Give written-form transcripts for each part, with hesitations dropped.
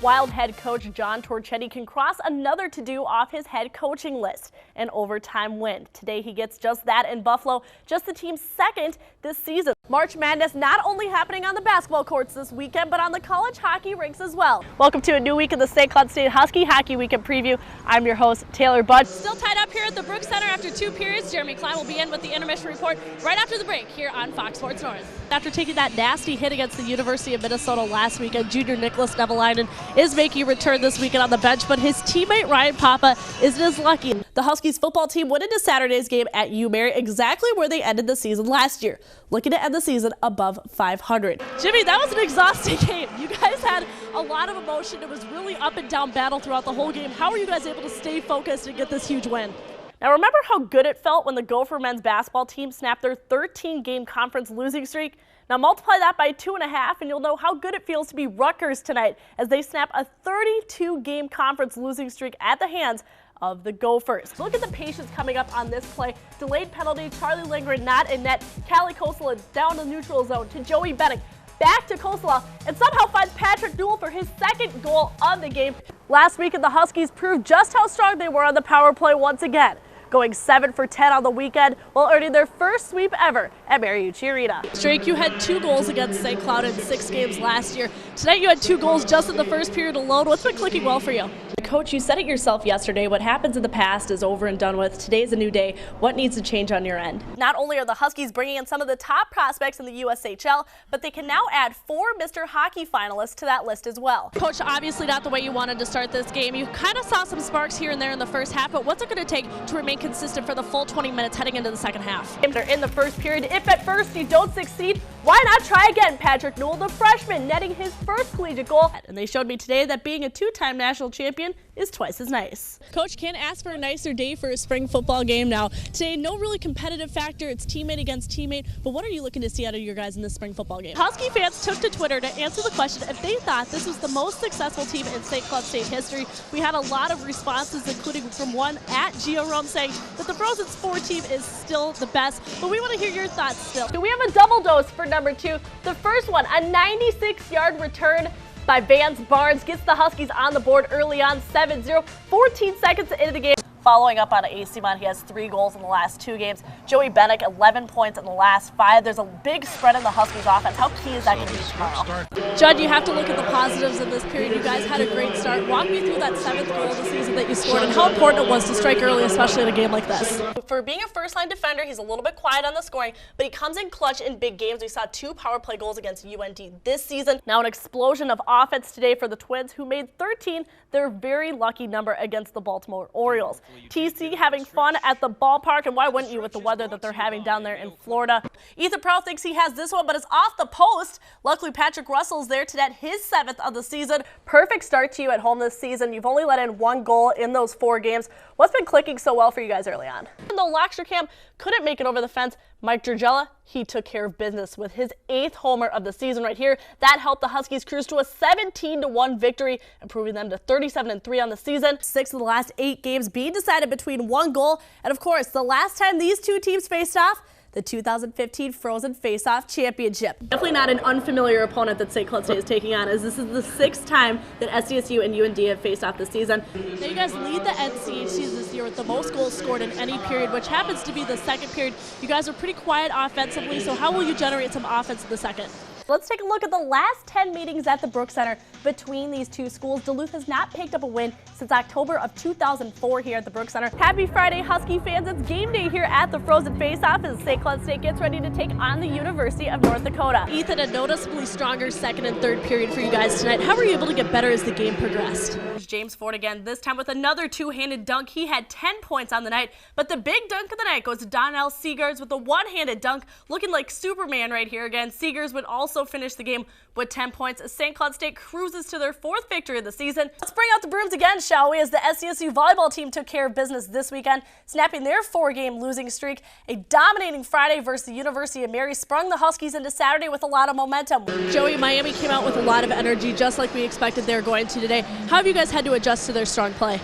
Wild head coach John Torchetti can cross another to-do off his head coaching list, an overtime win. Today he gets just that in Buffalo, just the team's second this season. March Madness not only happening on the basketball courts this weekend, but on the college hockey rinks as well. Welcome to a new week of the St. Cloud State Husky Hockey Weekend Preview. I'm your host, Taylor Budge. Still tied up here at the Brooks Center after 2 periods. Jeremy Klein will be in with the intermission report right after the break here on Fox Sports North. After taking that nasty hit against the University of Minnesota last weekend, junior Nicholas Nevalainen is making a return this weekend on the bench, but his teammate Ryan Papa isn't as lucky. The Huskies football team went into Saturday's game at UMary exactly where they ended the season last year, looking to end the season above 500. Jimmy, that was an exhausting game. You guys had a lot of emotion. It was really up and down battle throughout the whole game. How were you guys able to stay focused and get this huge win? Now remember how good it felt when the Gopher men's basketball team snapped their 13-game conference losing streak? Now multiply that by 2.5 and you'll know how good it feels to be Rutgers tonight as they snap a 32-game conference losing streak at the hands of the Gophers. Look at the patience coming up on this play. Delayed penalty, Charlie Lindgren not in net. Callie Kosela down the neutral zone to Joey Bennick. Back to Kosela and somehow finds Patrick Newell for his second goal of the game. Last weekend, the Huskies proved just how strong they were on the power play once again, going 7 for 10 on the weekend while earning their first sweep ever at Mariucci Arena. Drake, you had 2 goals against St. Cloud in 6 games last year. Tonight you had 2 goals just in the first period alone. What's been clicking well for you? Coach, you said it yourself yesterday. What happens in the past is over and done with. Today's a new day. What needs to change on your end? Not only are the Huskies bringing in some of the top prospects in the USHL, but they can now add 4 Mr. Hockey finalists to that list as well. Coach, obviously not the way you wanted to start this game. You kind of saw some sparks here and there in the first half, but what's it going to take to remain consistent for the full 20 minutes heading into the second half? In the first period, if at first you don't succeed, why not try again? Patrick Newell, the freshman, netting his first collegiate goal. And they showed me today that being a 2-time national champion is twice as nice. Coach, can't ask for a nicer day for a spring football game now. Today, no really competitive factor. It's teammate against teammate. But what are you looking to see out of your guys in this spring football game? Husky fans took to Twitter to answer the question if they thought this was the most successful team in St. Cloud State history. We had a lot of responses, including from one at Gio Rome saying that the Frozen Sport team is still the best. But we want to hear your thoughts still. We have a double dose for number 2. The first one, a 96-yard return by Vance Barnes, gets the Huskies on the board early on, 7-0, 14 seconds into the game. Following up on AC Mon, he has 3 goals in the last 2 games. Joey Bennick, 11 points in the last 5. There's a big spread in the Huskies offense. How key is that going to be tomorrow? Judd, you have to look at the positives in this period. You guys had a great start. Walk me through that 7th goal of the season that you scored and how important it was to strike early, especially in a game like this. For being a first-line defender, he's a little bit quiet on the scoring, but he comes in clutch in big games. We saw 2 power play goals against UND this season. Now an explosion of offense today for the Twins, who made 13 their very lucky number against the Baltimore Orioles. TC having fun at the ballpark, and why wouldn't you with the weather that they're having down there in Florida? Ethan Prow thinks he has this one, but it's off the post. Luckily, Patrick Russell's there to net his 7th of the season. Perfect start to you at home this season. You've only let in 1 goal in those 4 games. What's been clicking so well for you guys early on? Even though Lockstercam couldn't make it over the fence, Mike Dragella, he took care of business with his 8th homer of the season right here. That helped the Huskies cruise to a 17-1 victory, improving them to 37-3 on the season. 6 of the last 8 games being decided between 1 goal. And of course, the last time these 2 teams faced off, the 2015 Frozen Face-Off Championship. Definitely not an unfamiliar opponent that St. Cloud State is taking on, as this is the 6th time that SCSU and UND have faced off this season. Now you guys lead the NCHCs this year with the most goals scored in any period, which happens to be the second period. You guys are pretty quiet offensively, so how will you generate some offense in the second? Let's take a look at the last 10 meetings at the Brooks Center between these 2 schools. Duluth has not picked up a win since October of 2004 here at the Brooks Center. Happy Friday, Husky fans. It's game day here at the Frozen Face-Off as St. Cloud State gets ready to take on the University of North Dakota. Ethan, a noticeably stronger second and third period for you guys tonight. How were you able to get better as the game progressed? James Ford again, this time with another 2-handed dunk. He had 10 points on the night, but the big dunk of the night goes to Donnell Seegers with a 1-handed dunk, looking like Superman right here again. Seegers would also finish the game with 10 points as St. Cloud State cruises to their 4th victory of the season. Let's bring out the brooms again, shall we, as the SCSU volleyball team took care of business this weekend, snapping their 4-game losing streak. A dominating Friday versus the University of Mary sprung the Huskies into Saturday with a lot of momentum. Joey, Miami came out with a lot of energy, just like we expected they're going to today. How have you guys had to adjust to their strong play?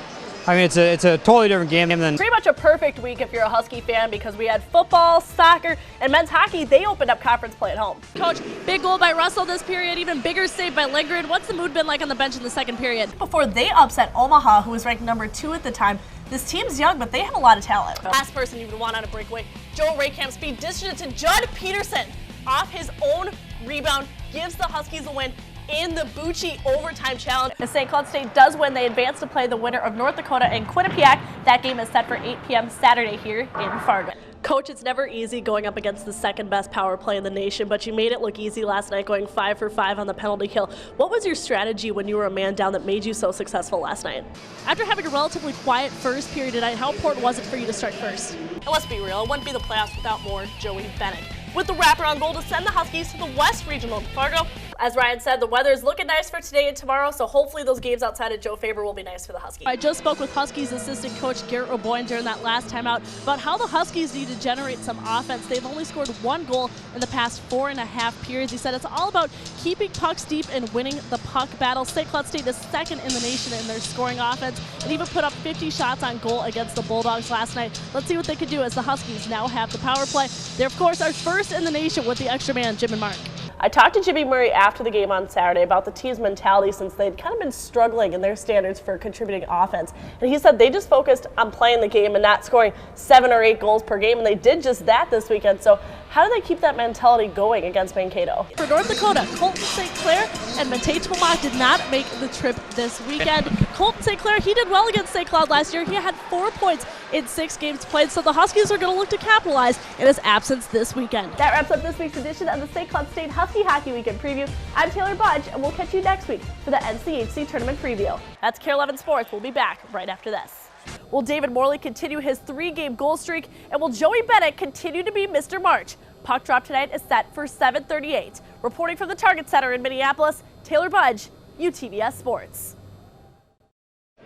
I mean, it's a totally different game than pretty much much a perfect week if you're a Husky fan because we had football, soccer, and men's hockey. They opened up conference play at home. Coach, big goal by Russell this period, even bigger save by Lindgren. What's the mood been like on the bench in the second period? Before they upset Omaha, who was ranked number 2 at the time, this team's young, but they have a lot of talent. Last person you would want on a breakaway, Joe Raykamp speed dished it to Judd Peterson off his own rebound, gives the Huskies a win in the Budge overtime challenge. If St. Cloud State does win, they advance to play the winner of North Dakota and Quinnipiac. That game is set for 8 p.m. Saturday here in Fargo. Coach, it's never easy going up against the second best power play in the nation, but you made it look easy last night going 5 for 5 on the penalty kill. What was your strategy when you were a man down that made you so successful last night? After having a relatively quiet first period tonight, how important was it for you to start first? And let's be real, it wouldn't be the playoffs without more Joey Bennett, with the wraparound goal to send the Huskies to the West Regional in Fargo. As Ryan said, the weather is looking nice for today and tomorrow, so hopefully those games outside of Joe Faber will be nice for the Huskies. I just spoke with Huskies assistant coach Garrett O'Boyne during that last time out about how the Huskies need to generate some offense. They've only scored 1 goal in the past 4.5 periods. He said it's all about keeping pucks deep and winning the puck battle. St. Cloud State is second in the nation in their scoring offense and even put up 50 shots on goal against the Bulldogs last night. Let's see what they can do as the Huskies now have the power play. They, of course, are first in the nation with the extra man, Jim and Mark. I talked to Jimmy Murray after the game on Saturday about the team's mentality since they'd kind of been struggling in their standards for contributing offense. And he said they just focused on playing the game and not scoring 7 or 8 goals per game, and they did just that this weekend. So how do they keep that mentality going against Mankato? For North Dakota, Colton St. Clair and Matej Tomac did not make the trip this weekend. Colton St. Clair, he did well against St. Cloud last year. He had 4 points in 6 games played, so the Huskies are going to look to capitalize in his absence this weekend. That wraps up this week's edition of the St. Cloud State Husky Hockey Weekend Preview. I'm Taylor Budge, and we'll catch you next week for the NCHC Tournament Preview. That's KARE 11 Sports. We'll be back right after this. Will David Morley continue his 3-game goal streak, and will Joey Bennett continue to be Mr. March? Puck drop tonight is set for 7:38. Reporting from the Target Center in Minneapolis, Taylor Budge, UTVS Sports.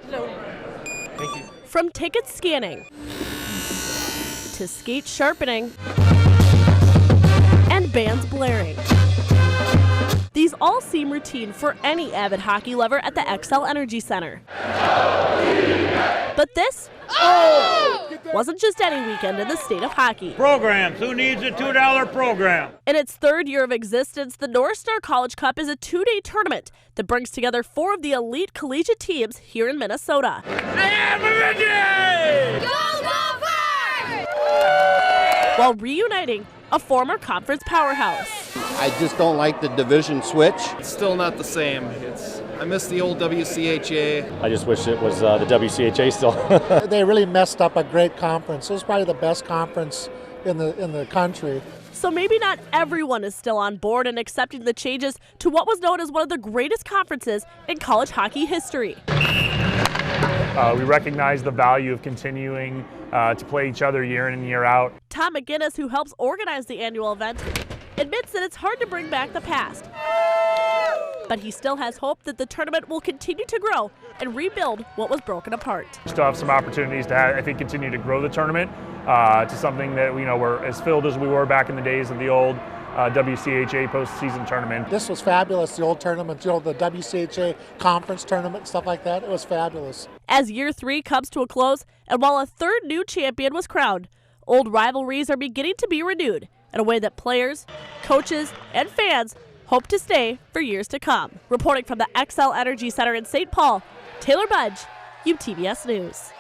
Hello. Thank you. From ticket scanning to skate sharpening and bands blaring, these all seem routine for any avid hockey lover at the XL Energy Center. But this wasn't just any weekend in the state of hockey. Programs. Who needs a $2 program? In its 3rd year of existence, the North Star College Cup is a 2-day tournament that brings together 4 of the elite collegiate teams here in Minnesota. While reuniting a former conference powerhouse. I just don't like the division switch. It's still not the same. I miss the old WCHA. I just wish it was the WCHA still. They really messed up a great conference. It was probably the best conference in the country. So maybe not everyone is still on board and accepting the changes to what was known as one of the greatest conferences in college hockey history. We recognize the value of continuing to play each other year in and year out. Tom McGinnis, who helps organize the annual event, admits that it's hard to bring back the past. But he still has hope that the tournament will continue to grow and rebuild what was broken apart. We still have some opportunities to, I think, continue to grow the tournament to something that we're as filled as we were back in the days of the old WCHA postseason tournament. This was fabulous, the old tournament, the WCHA conference tournament, stuff like that. It was fabulous. As year 3 comes to a close, and while a 3rd new champion was crowned, old rivalries are beginning to be renewed in a way that players, coaches, and fans hope to stay for years to come. Reporting from the XL Energy Center in St. Paul, Taylor Budge, UTVS News.